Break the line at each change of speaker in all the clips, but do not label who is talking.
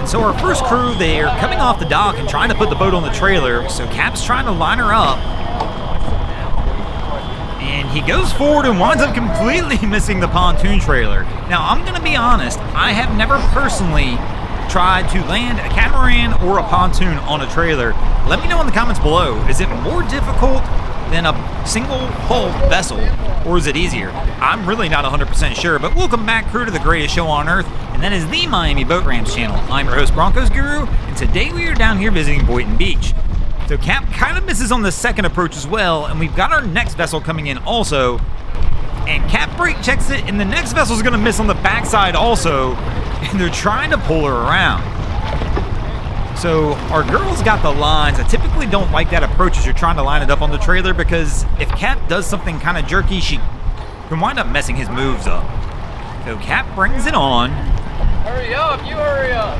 So our first crew, they're coming off the dock and trying to put the boat on the trailer. So Cap's trying to line her up. And he goes forward and winds up completely missing the pontoon trailer. Now, I'm going to be honest. I have never personally tried to land a catamaran or a pontoon on a trailer. Let me know in the comments below. Is it more difficult than a single hull vessel, or is it easier? I'm really not 100% sure, but welcome back, crew, to the greatest show on earth, and that is the Miami Boat Ramps channel. I'm your host, Broncos Guru, and today we are down here visiting Boynton Beach. So Cap kind of misses on the second approach as well, and we've got our next vessel coming in also, and Cap brake checks it, and the next vessel is going to miss on the backside also, and they're trying to pull her around. So our girls got the lines. I typically don't like that approach as you're trying to line it up on the trailer, because if Cap does something kind of jerky, she can wind up messing his moves up. So Cap brings it on.
Hurry up, you hurry up.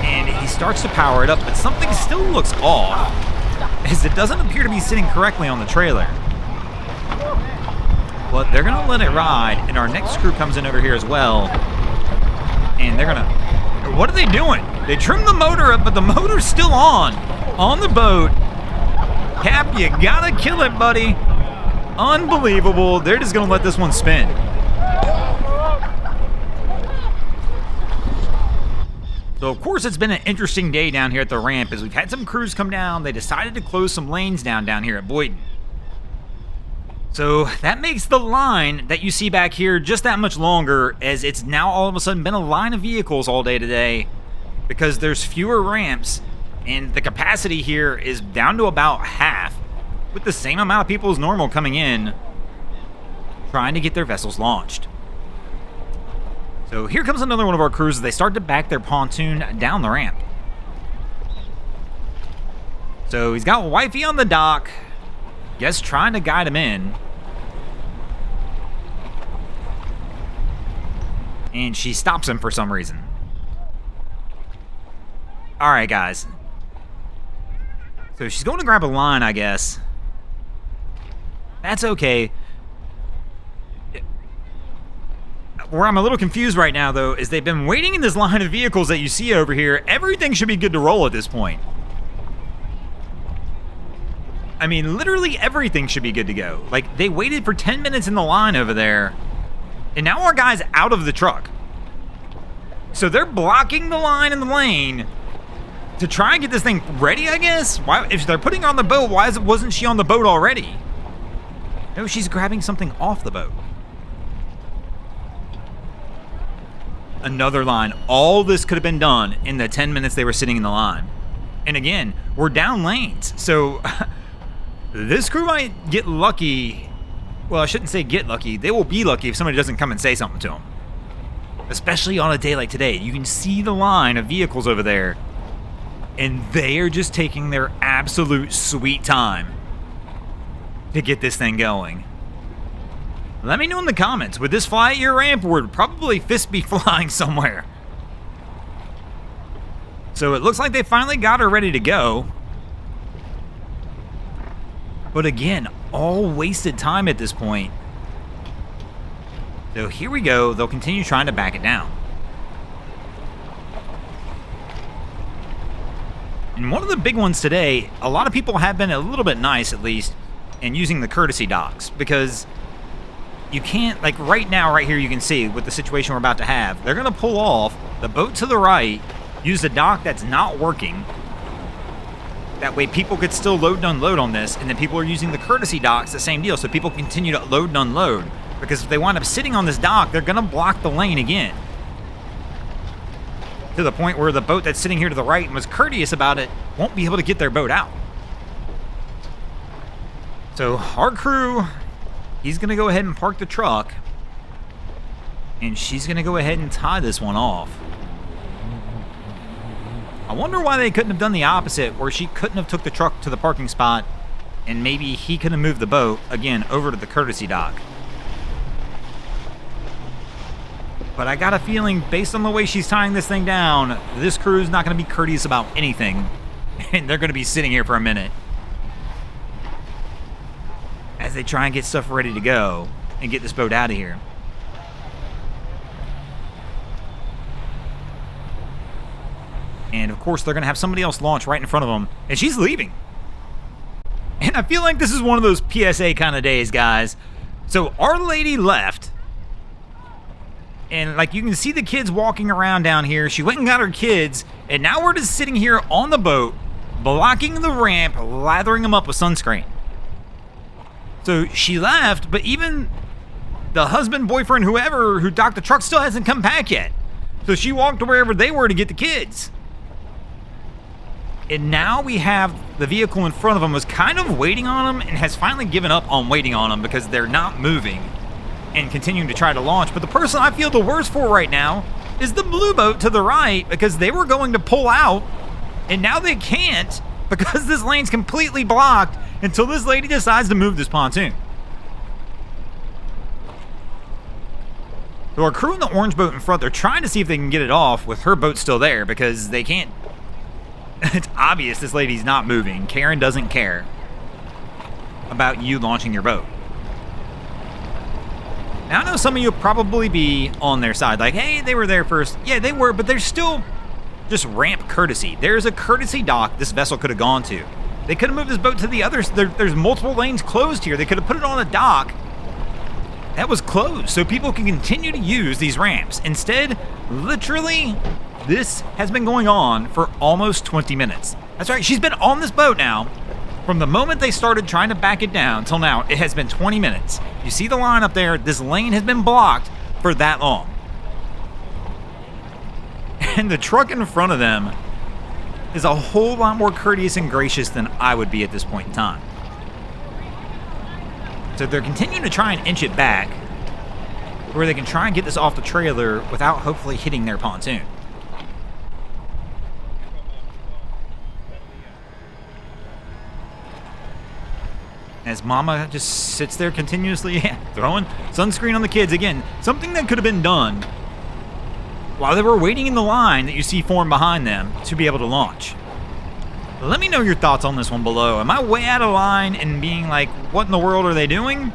And he starts to power it up, but something still looks off, as it doesn't appear to be sitting correctly on the trailer. But they're gonna let it ride, and our next crew comes in over here as well. And they're gonna... What are they doing? They trimmed the motor up, but the motor's still on the boat. Cap, you gotta kill it, buddy. Unbelievable. They're just gonna let this one spin. So, of course, it's been an interesting day down here at the ramp as we've had some crews come down. They decided to close some lanes down here at Boynton. So that makes the line that you see back here just that much longer, as it's now all of a sudden been a line of vehicles all day today because there's fewer ramps and the capacity here is down to about half, with the same amount of people as normal coming in trying to get their vessels launched. So here comes another one of our crews as they start to back their pontoon down the ramp. So he's got Wifey on the dock, guess trying to guide him in. And she stops him for some reason. Alright, guys. So she's going to grab a line, I guess. That's okay. Where I'm a little confused right now, though, is they've been waiting in this line of vehicles that you see over here. Everything should be good to roll at this point. I mean, literally everything should be good to go. Like, they waited for 10 minutes in the line over there, and now our guy's out of the truck. So they're blocking the line in the lane to try and get this thing ready, I guess? Why, if they're putting her on the boat, wasn't she on the boat already? No, she's grabbing something off the boat. Another line. All this could have been done in the 10 minutes they were sitting in the line. And again, we're down lanes, so... This crew might get lucky. Well, I shouldn't say get lucky. They will be lucky if somebody doesn't come and say something to them. Especially on a day like today. You can see the line of vehicles over there. And they are just taking their absolute sweet time to get this thing going. Let me know in the comments. Would this fly at your ramp, or would probably fist be flying somewhere? So it looks like they finally got her ready to go. But again, all wasted time at this point. So here we go. They'll continue trying to back it down. And one of the big ones today, a lot of people have been a little bit nice, at least, in using the courtesy docks. Because you can't, like right now, right here, you can see with the situation we're about to have. They're going to pull off the boat to the right, use the dock that's not working. That way people could still load and unload on this, and then people are using the courtesy docks, the same deal, so people continue to load and unload. Because if they wind up sitting on this dock, they're going to block the lane again. To the point where the boat that's sitting here to the right and was courteous about it won't be able to get their boat out. So our crew, he's going to go ahead and park the truck, and she's going to go ahead and tie this one off. I wonder why they couldn't have done the opposite, where she couldn't have took the truck to the parking spot and maybe he could have moved the boat, again, over to the courtesy dock. But I got a feeling, based on the way she's tying this thing down, this crew's not going to be courteous about anything, and they're going to be sitting here for a minute as they try and get stuff ready to go and get this boat out of here. And of course, they're going to have somebody else launch right in front of them. And she's leaving. And I feel like this is one of those PSA kind of days, guys. So our lady left. And like you can see the kids walking around down here. She went and got her kids. And now we're just sitting here on the boat, blocking the ramp, lathering them up with sunscreen. So she left, but even the husband, boyfriend, whoever who docked the truck still hasn't come back yet. So she walked to wherever they were to get the kids. And now we have the vehicle in front of them was kind of waiting on them and has finally given up on waiting on them because they're not moving and continuing to try to launch. But the person I feel the worst for right now is the blue boat to the right because they were going to pull out and now they can't because this lane's completely blocked until this lady decides to move this pontoon. So our crew in the orange boat in front, they're trying to see if they can get it off with her boat still there because they can't. It's obvious this lady's not moving. Karen doesn't care about you launching your boat. Now, I know some of you will probably be on their side, like, hey, they were there first. Yeah, they were, but there's still just ramp courtesy. There's a courtesy dock this vessel could have gone to. They could have moved this boat to the other. There's multiple lanes closed here. They could have put it on a dock that was closed so people can continue to use these ramps. Instead, literally, this has been going on for almost 20 minutes. That's right, she's been on this boat now. From the moment they started trying to back it down till now, it has been 20 minutes. You see the line up there, this lane has been blocked for that long. And the truck in front of them is a whole lot more courteous and gracious than I would be at this point in time. So they're continuing to try and inch it back where they can try and get this off the trailer without hopefully hitting their pontoon. As Mama just sits there continuously throwing sunscreen on the kids. Again, something that could have been done while they were waiting in the line that you see form behind them to be able to launch. Let me know your thoughts on this one below. Am I way out of line and being like, what in the world are they doing?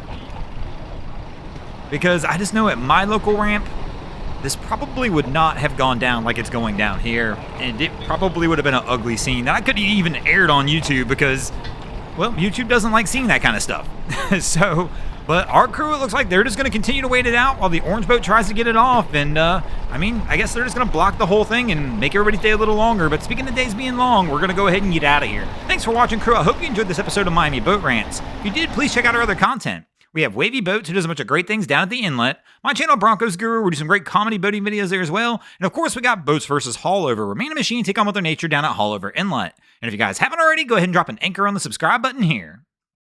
Because I just know at my local ramp, this probably would not have gone down like it's going down here. And it probably would have been an ugly scene that I couldn't even aired on YouTube because, well, YouTube doesn't like seeing that kind of stuff. So, but our crew, it looks like they're just going to continue to wait it out while the orange boat tries to get it off. And, I mean, I guess they're just going to block the whole thing and make everybody stay a little longer. But speaking of days being long, we're going to go ahead and get out of here. Thanks for watching, crew. I hope you enjoyed this episode of Miami Boat Rants. If you did, please check out our other content. We have Wavy Boats, who does a bunch of great things down at the inlet. My channel, Broncos Guru, we do some great comedy boating videos there as well. And of course, we got Boats vs. Haulover, where man and machine take on Mother Nature down at Haulover Inlet. And if you guys haven't already, go ahead and drop an anchor on the subscribe button here.